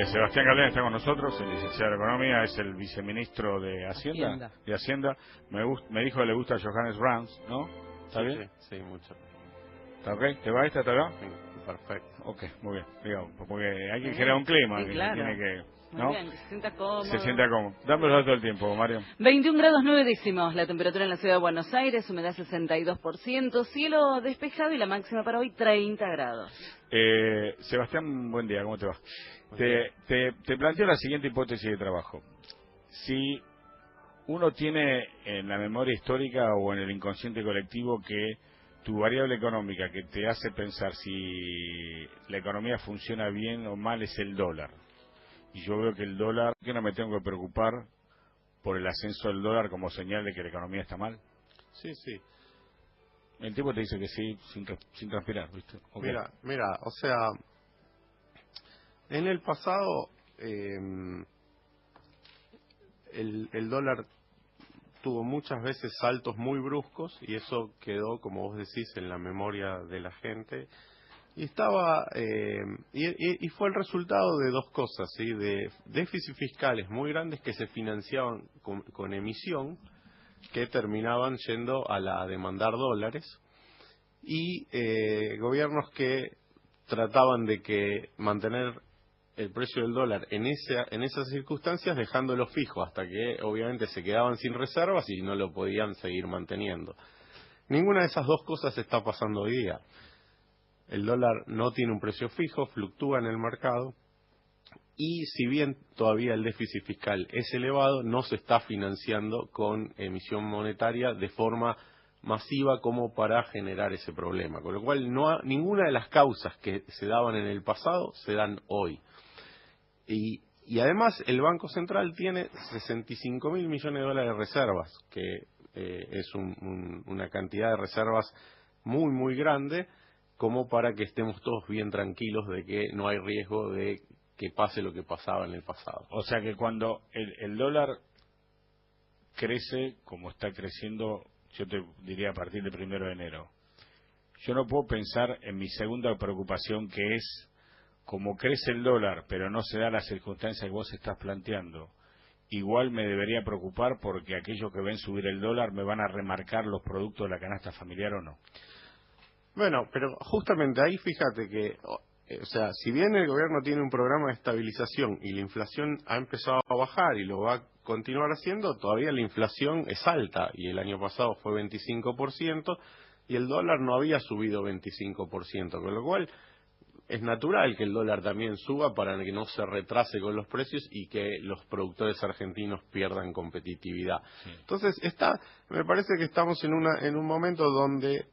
Sebastián Galén está con nosotros, el licenciado de Economía, es el viceministro de Hacienda. Me dijo que le gusta Johannes Brahms, ¿no? ¿Está bien? Sí, mucho. ¿Está ok? ¿Te va esta? ¿Te va? Sí, perfecto. Ok, muy bien. Digamos, porque hay que generar un clima. Sí, claro. Tiene que, muy ¿no? bien, que se sienta cómodo. Se sienta cómodo. Dame los datos del tiempo, Mario. 21 grados 9 décimos, la temperatura en la ciudad de Buenos Aires, humedad 62%, cielo despejado y la máxima para hoy 30 grados. Sebastián, buen día, ¿cómo te va? Te planteo la siguiente hipótesis de trabajo. Si uno tiene en la memoria histórica o en el inconsciente colectivo que tu variable económica que te hace pensar si la economía funciona bien o mal es el dólar, y yo veo que el dólar, que no me tengo que preocupar por el ascenso del dólar como señal de que la economía está mal. Sí. El tipo te dice que sí, sin transpirar, ¿viste? Okay. Mira, o sea, en el pasado el dólar tuvo muchas veces saltos muy bruscos y eso quedó, como vos decís, en la memoria de la gente. Y estaba y fue el resultado de dos cosas, ¿sí? De déficits fiscales muy grandes que se financiaban con emisión, que terminaban yendo a la demandar dólares, y gobiernos que trataban de que mantener el precio del dólar en esas circunstancias, dejándolo fijo hasta que obviamente se quedaban sin reservas y no lo podían seguir manteniendo. Ninguna de esas dos cosas está pasando hoy día. El dólar no tiene un precio fijo, fluctúa en el mercado, y si bien todavía el déficit fiscal es elevado, no se está financiando con emisión monetaria de forma masiva como para generar ese problema. Con lo cual, ninguna de las causas que se daban en el pasado se dan hoy. Y además el Banco Central tiene 65.000 millones de dólares de reservas, que es una cantidad de reservas muy, muy grande, como para que estemos todos bien tranquilos de que no hay riesgo de que pase lo que pasaba en el pasado. O sea que cuando el dólar crece como está creciendo, yo te diría a partir del 1 de enero, yo no puedo pensar en mi segunda preocupación, que es como crece el dólar, pero no se da la circunstancia que vos estás planteando. Igual me debería preocupar porque aquellos que ven subir el dólar me van a remarcar los productos de la canasta familiar, ¿o no? Bueno, pero justamente ahí fíjate que, o sea, si bien el gobierno tiene un programa de estabilización y la inflación ha empezado a bajar y lo va a continuar haciendo, todavía la inflación es alta y el año pasado fue 25% y el dólar no había subido 25%, con lo cual es natural que el dólar también suba para que no se retrase con los precios y que los productores argentinos pierdan competitividad. Sí. Entonces, me parece que estamos en un momento donde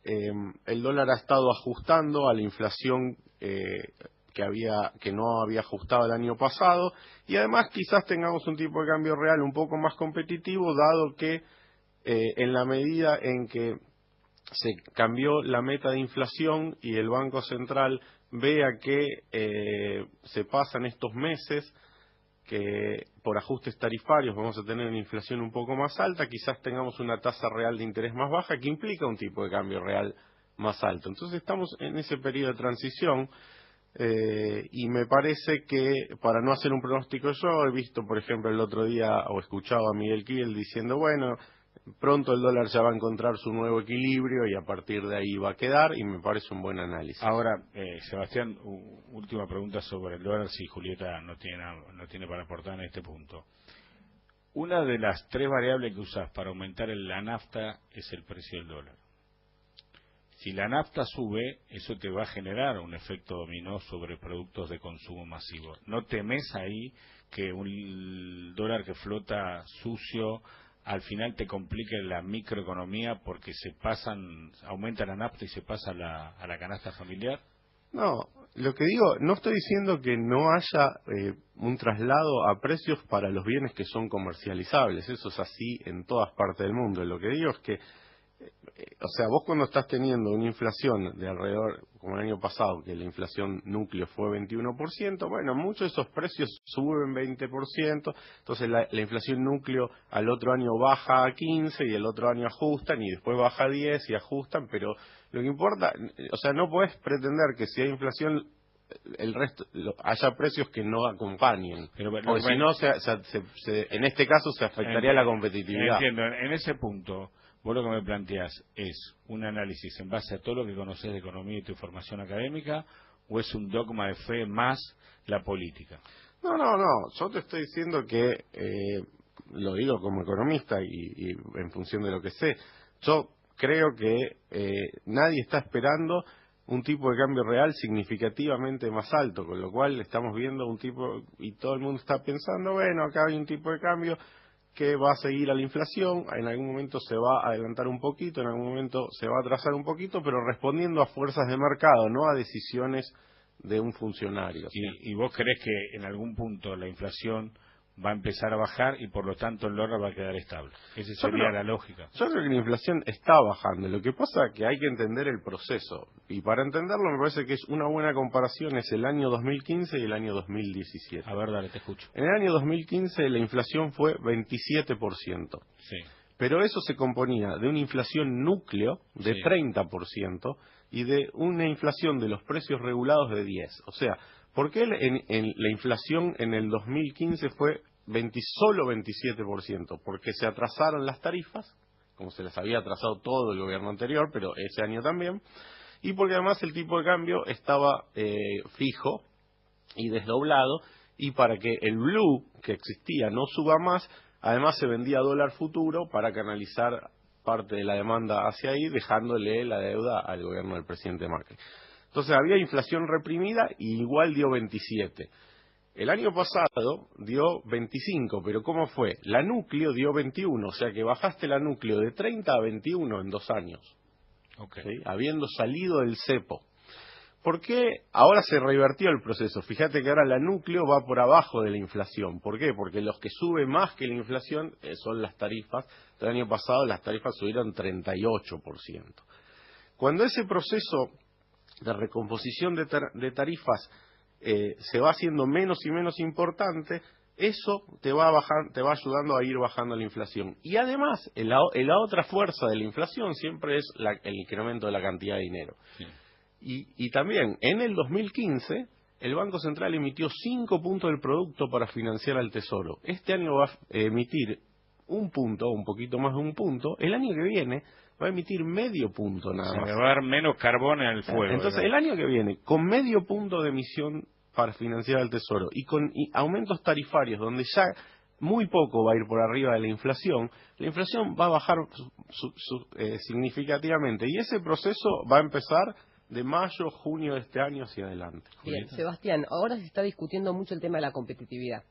el dólar ha estado ajustando a la inflación que no había ajustado el año pasado, y además quizás tengamos un tipo de cambio real un poco más competitivo, dado que en la medida en que se cambió la meta de inflación y el Banco Central vea que se pasan estos meses que por ajustes tarifarios vamos a tener una inflación un poco más alta, quizás tengamos una tasa real de interés más baja que implica un tipo de cambio real más alto. Entonces estamos en ese periodo de transición y me parece que, para no hacer un pronóstico, yo he visto, por ejemplo, el otro día o escuchado a Miguel Kiel diciendo, bueno, pronto el dólar ya va a encontrar su nuevo equilibrio y a partir de ahí va a quedar, y me parece un buen análisis. Ahora, Sebastián, última pregunta sobre el dólar, si Julieta no tiene para aportar en este punto. Una de las tres variables que usas para aumentar la nafta es el precio del dólar. Si la nafta sube, eso te va a generar un efecto dominó sobre productos de consumo masivo. ¿No temes ahí que un dólar que flota sucio al final te complique la microeconomía porque aumenta la nafta y se pasa a la canasta familiar? No, lo que digo, no estoy diciendo que no haya un traslado a precios para los bienes que son comercializables, eso es así en todas partes del mundo. Lo que digo es que, o sea, vos cuando estás teniendo una inflación de alrededor, como el año pasado, que la inflación núcleo fue 21%, bueno, muchos de esos precios suben 20%, entonces la inflación núcleo al otro año baja a 15% y el otro año ajustan y después baja a 10% y ajustan, pero lo que importa, o sea, no podés pretender que si hay inflación el resto haya precios que no acompañen, Pero porque si no en este caso se afectaría la competitividad. Entiendo, en ese punto vos lo que me planteás es un análisis en base a todo lo que conocés de economía y tu formación académica, o es un dogma de fe más la política. No, yo te estoy diciendo que lo digo como economista y en función de lo que sé. Yo creo que nadie está esperando un tipo de cambio real significativamente más alto, con lo cual estamos viendo un tipo, y todo el mundo está pensando, bueno, acá hay un tipo de cambio que va a seguir a la inflación, en algún momento se va a adelantar un poquito, en algún momento se va a atrasar un poquito, pero respondiendo a fuerzas de mercado, no a decisiones de un funcionario. ¿Sí? ¿Y vos creés que en algún punto la inflación va a empezar a bajar y por lo tanto el dólar va a quedar estable? Esa sería la lógica. Yo creo que la inflación está bajando. Lo que pasa es que hay que entender el proceso. Y para entenderlo me parece que es una buena comparación es el año 2015 y el año 2017. A ver, dale, te escucho. En el año 2015 la inflación fue 27%. Sí. Pero eso se componía de una inflación núcleo de 30% y de una inflación de los precios regulados de 10%. O sea, ¿por qué en la inflación en el 2015 fue solo 27%? Porque se atrasaron las tarifas, como se les había atrasado todo el gobierno anterior, pero ese año también, y porque además el tipo de cambio estaba fijo y desdoblado, y para que el blue que existía no suba más, además se vendía dólar futuro para canalizar parte de la demanda hacia ahí, dejándole la deuda al gobierno del presidente Macri. Entonces había inflación reprimida y igual dio 27. El año pasado dio 25, pero ¿cómo fue? La núcleo dio 21, o sea que bajaste la núcleo de 30 a 21 en 2 años, Okay. ¿sí? Habiendo salido del cepo. ¿Por qué ahora se revertió el proceso? Fíjate que ahora la núcleo va por abajo de la inflación. ¿Por qué? Porque los que suben más que la inflación son las tarifas. El año pasado las tarifas subieron 38%. Cuando ese proceso de recomposición de tarifas se va haciendo menos y menos importante, eso te va ayudando a ir bajando la inflación. Y además, la otra fuerza de la inflación siempre es el incremento de la cantidad de dinero. Sí. Y también, en el 2015, el Banco Central emitió 5 puntos del producto para financiar al Tesoro. Este año va a emitir 1 punto, un poquito más de 1 punto. El año que viene va a emitir medio punto nada más. Se va a dar menos carbón en el fuego. Entonces, el año que viene, con medio punto de emisión para financiar al Tesoro y con aumentos tarifarios donde ya muy poco va a ir por arriba de la inflación va a bajar significativamente. Y ese proceso va a empezar de mayo, junio de este año hacia adelante. Bien, Sebastián, ahora se está discutiendo mucho el tema de la competitividad.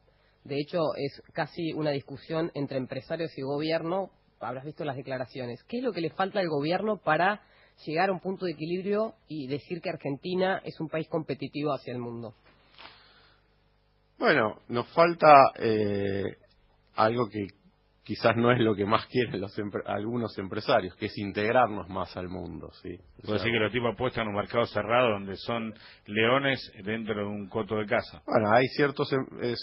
De hecho, es casi una discusión entre empresarios y gobierno. Habrás visto las declaraciones. ¿Qué es lo que le falta al gobierno para llegar a un punto de equilibrio y decir que Argentina es un país competitivo hacia el mundo? Bueno, nos falta algo que quizás no es lo que más quieren algunos empresarios, que es integrarnos más al mundo, ¿sí? Puedo decir que los tipos apuestan en un mercado cerrado donde son leones dentro de un coto de casa. Bueno, hay ciertos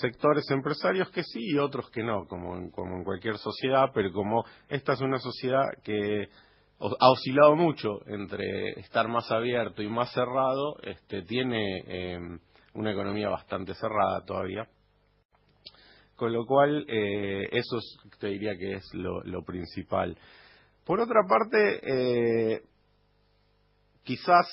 sectores empresarios que sí y otros que no, como en cualquier sociedad, pero como esta es una sociedad que ha oscilado mucho entre estar más abierto y más cerrado, tiene una economía bastante cerrada todavía. Con lo cual, eso te diría que es lo principal. Por otra parte, quizás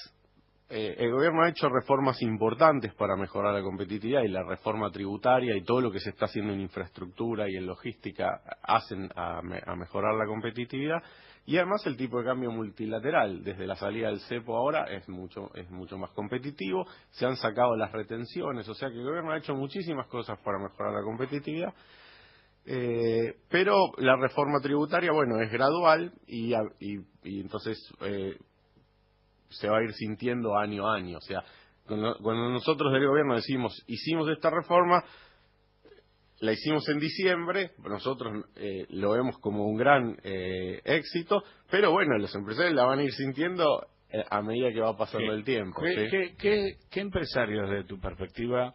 el gobierno ha hecho reformas importantes para mejorar la competitividad y la reforma tributaria y todo lo que se está haciendo en infraestructura y en logística hacen a mejorar la competitividad. Y además el tipo de cambio multilateral, desde la salida del cepo ahora, es mucho más competitivo. Se han sacado las retenciones, o sea que el gobierno ha hecho muchísimas cosas para mejorar la competitividad. Pero la reforma tributaria, bueno, es gradual y entonces se va a ir sintiendo año a año. O sea, cuando nosotros del gobierno decimos, hicimos esta reforma, la hicimos en diciembre, nosotros lo vemos como un gran éxito, pero bueno, los empresarios la van a ir sintiendo a medida que va pasando el tiempo. ¿Qué empresarios, de tu perspectiva,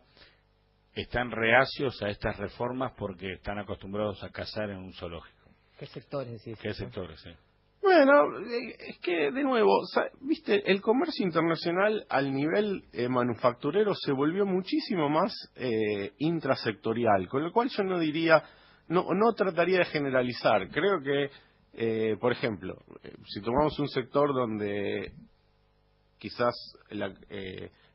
están reacios a estas reformas porque están acostumbrados a cazar en un zoológico? ¿Qué sectores decís? ¿Qué sectores, sí? Bueno, es que de nuevo, viste, el comercio internacional al nivel manufacturero se volvió muchísimo más intrasectorial, con lo cual yo no diría, no trataría de generalizar. Creo que, por ejemplo, si tomamos un sector donde quizás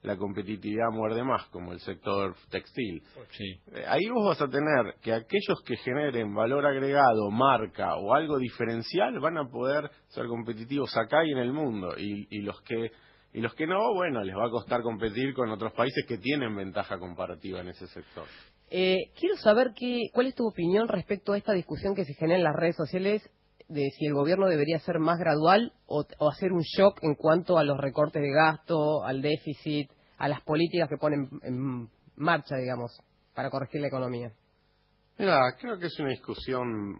la competitividad muerde más, como el sector textil. Sí. Ahí vos vas a tener que aquellos que generen valor agregado, marca o algo diferencial van a poder ser competitivos acá y en el mundo. Y los que no, bueno, les va a costar competir con otros países que tienen ventaja comparativa en ese sector. Quiero saber cuál es tu opinión respecto a esta discusión que se genera en las redes sociales de si el gobierno debería ser más gradual o hacer un shock en cuanto a los recortes de gasto, al déficit, a las políticas que ponen en marcha, digamos, para corregir la economía. Mira, creo que es una discusión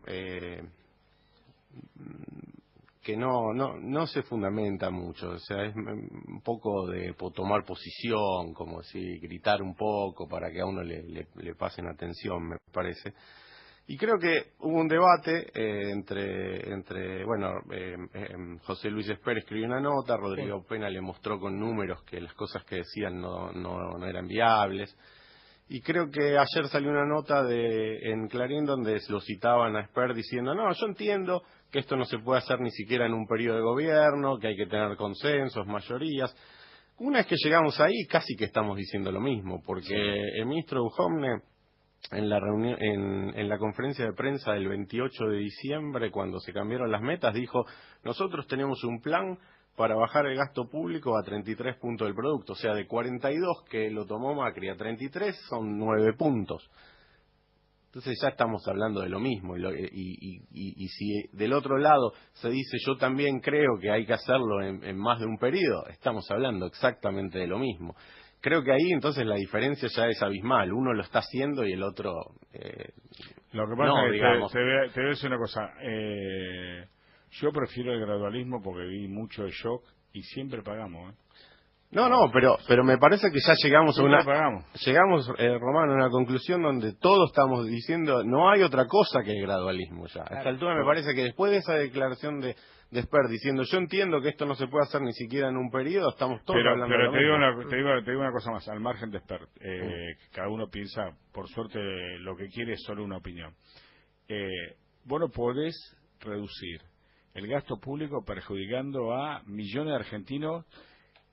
que no se fundamenta mucho, o sea, es un poco de tomar posición, como si gritar un poco para que a uno le pasen atención, me parece. Y creo que hubo un debate José Luis Esper escribió una nota, Rodrigo Pena le mostró con números que las cosas que decían no eran viables. Y creo que ayer salió una nota en Clarín donde lo citaban a Esper diciendo, no, yo entiendo que esto no se puede hacer ni siquiera en un periodo de gobierno, que hay que tener consensos, mayorías. Una vez que llegamos ahí, casi que estamos diciendo lo mismo, porque el ministro Duhovne, en la reunión, en la conferencia de prensa del 28 de diciembre, cuando se cambiaron las metas, dijo, nosotros tenemos un plan para bajar el gasto público a 33 puntos del producto, o sea, de 42 que lo tomó Macri a 33 son 9 puntos. Entonces ya estamos hablando de lo mismo, y si del otro lado se dice yo también creo que hay que hacerlo en más de un periodo, estamos hablando exactamente de lo mismo. Creo que ahí entonces la diferencia ya es abismal, uno lo está haciendo y el otro lo que pasa no, es que digamos. te voy a decir una cosa, yo prefiero el gradualismo porque vi mucho de shock y siempre pagamos. No, pero me parece que ya llegamos siempre a pagamos. Romano, a una conclusión donde todos estamos diciendo no hay otra cosa que el gradualismo ya. A esta altura me parece que después de esa declaración de Esper diciendo yo entiendo que esto no se puede hacer ni siquiera en un periodo, estamos todos hablando de lo mismo. Te digo una cosa más, al margen de Esper, cada uno piensa, por suerte lo que quiere es solo una opinión. Vos no podés reducir el gasto público perjudicando a millones de argentinos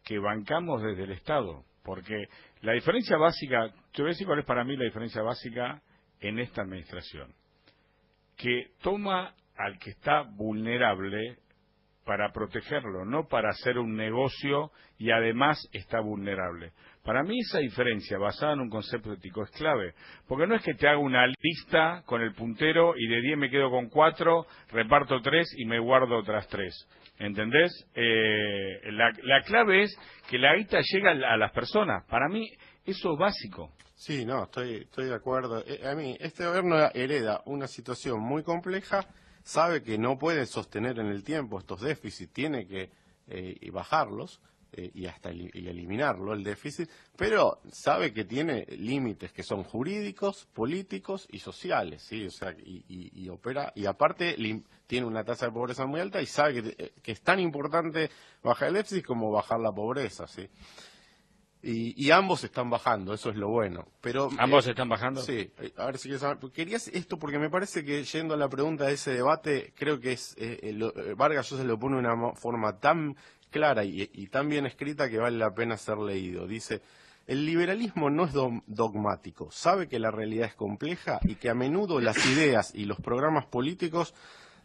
que bancamos desde el Estado, porque la diferencia básica, te voy a decir cuál es para mí la diferencia básica en esta administración, que toma al que está vulnerable para protegerlo, no para hacer un negocio y además está vulnerable. Para mí esa diferencia basada en un concepto ético es clave, porque no es que te haga una lista con el puntero y de 10 me quedo con 4, reparto 3 y me guardo otras 3. ¿Entendés? La clave es que la guita llega a las personas. Para mí eso es básico. Sí, no, estoy de acuerdo. A mí, este gobierno hereda una situación muy compleja, sabe que no puede sostener en el tiempo estos déficits, tiene que bajarlos y eliminarlo, el déficit, pero sabe que tiene límites que son jurídicos, políticos y sociales, ¿sí? O sea, y opera, y aparte tiene una tasa de pobreza muy alta y sabe que es tan importante bajar el déficit como bajar la pobreza, ¿sí? Y ambos están bajando, eso es lo bueno. Pero ¿Ambos están bajando? Sí. A ver si quieres saber. Querías esto porque me parece que, yendo a la pregunta de ese debate, creo que Vargas Llosa lo pone de una forma tan clara y tan bien escrita que vale la pena ser leído. Dice, el liberalismo no es dogmático, sabe que la realidad es compleja y que a menudo las ideas y los programas políticos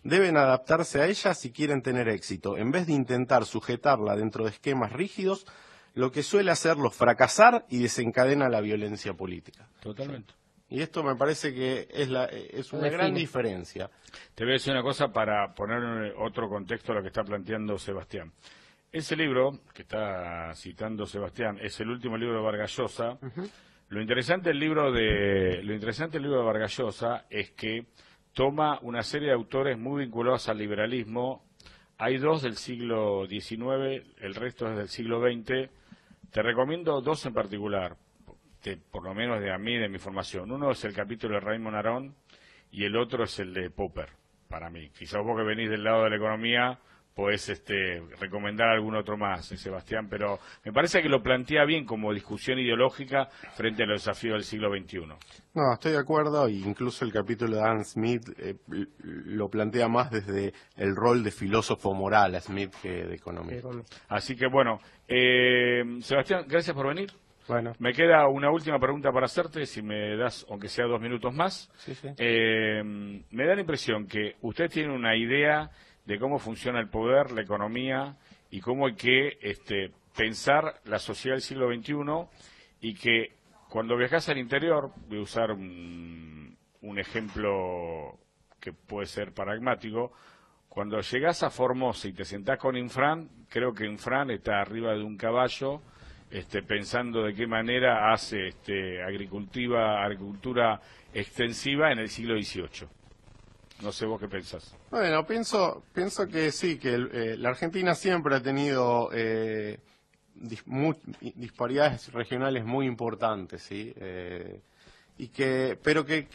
deben adaptarse a ella si quieren tener éxito, en vez de intentar sujetarla dentro de esquemas rígidos, lo que suele hacerlo fracasar y desencadena la violencia política. Totalmente. Y esto me parece que es una gran diferencia. Te voy a decir una cosa para poner otro contexto a lo que está planteando Sebastián. Ese libro que está citando Sebastián es el último libro de Vargas Llosa. Lo interesante del libro de Vargas Llosa es que toma una serie de autores muy vinculados al liberalismo. Hay 2 del siglo XIX, el resto es del siglo XX. Te recomiendo 2 en particular, por lo menos de mi formación. Uno es el capítulo de Raymond Aron y el otro es el de Popper. para mí. Quizás vos que venís del lado de la economía podés recomendar algún otro más, Sebastián, pero me parece que lo plantea bien como discusión ideológica frente a los desafíos del siglo XXI. No, estoy de acuerdo, e incluso el capítulo de Adam Smith lo plantea más desde el rol de filósofo moral a Smith que de economista. Así que bueno, Sebastián, gracias por venir. Bueno. Me queda una última pregunta para hacerte, si me das, aunque sea 2 minutos más. Sí, sí. Me da la impresión que usted tiene una idea de cómo funciona el poder, la economía y cómo hay que pensar la sociedad del siglo XXI, y que cuando viajas al interior, voy a usar un ejemplo que puede ser pragmático, cuando llegás a Formosa y te sentás con Infran, creo que Infran está arriba de un caballo pensando de qué manera hace agricultura extensiva en el siglo XVIII. No sé vos qué pensás. Bueno, pienso que sí, que la Argentina siempre ha tenido disparidades regionales muy importantes, ¿sí? Pero que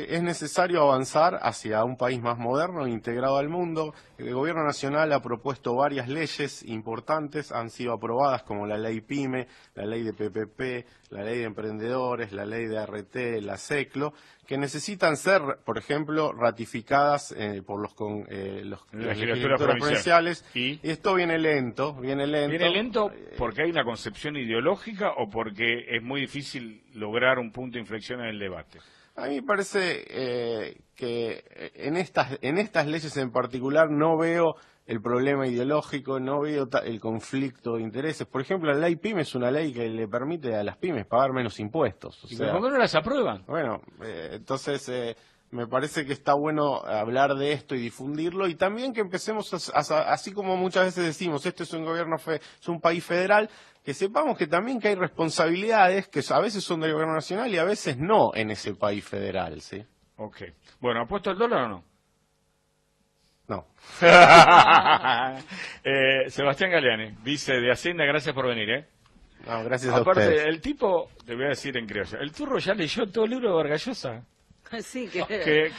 es necesario avanzar hacia un país más moderno e integrado al mundo. El gobierno nacional ha propuesto varias leyes importantes, han sido aprobadas, como la ley PYME, la ley de PPP, la ley de emprendedores, la ley de ART, la SECLO, que necesitan ser, por ejemplo, ratificadas por las legislaturas provinciales. Y esto viene lento. ¿Viene lento porque hay una concepción ideológica o porque es muy difícil lograr un punto de inflexión en el debate? A mí me parece que en estas leyes en particular no veo el problema ideológico, no veo el conflicto de intereses. Por ejemplo, la ley PYME es una ley que le permite a las pymes pagar menos impuestos. ¿Y por qué no las aprueban? Bueno, entonces me parece que está bueno hablar de esto y difundirlo, y también que empecemos, así como muchas veces decimos, este es es un país federal, que sepamos que también que hay responsabilidades que a veces son del gobierno nacional y a veces no en ese país federal, ¿sí? Ok. Bueno, ¿apuesto el dólar o no? No. Sebastián Galeani, vice de Hacienda, gracias por venir, No, gracias a Aparte, ustedes. el tipo, te voy a decir en criollo, el turro ya leyó todo el libro de Vargas Llosa. Sí, que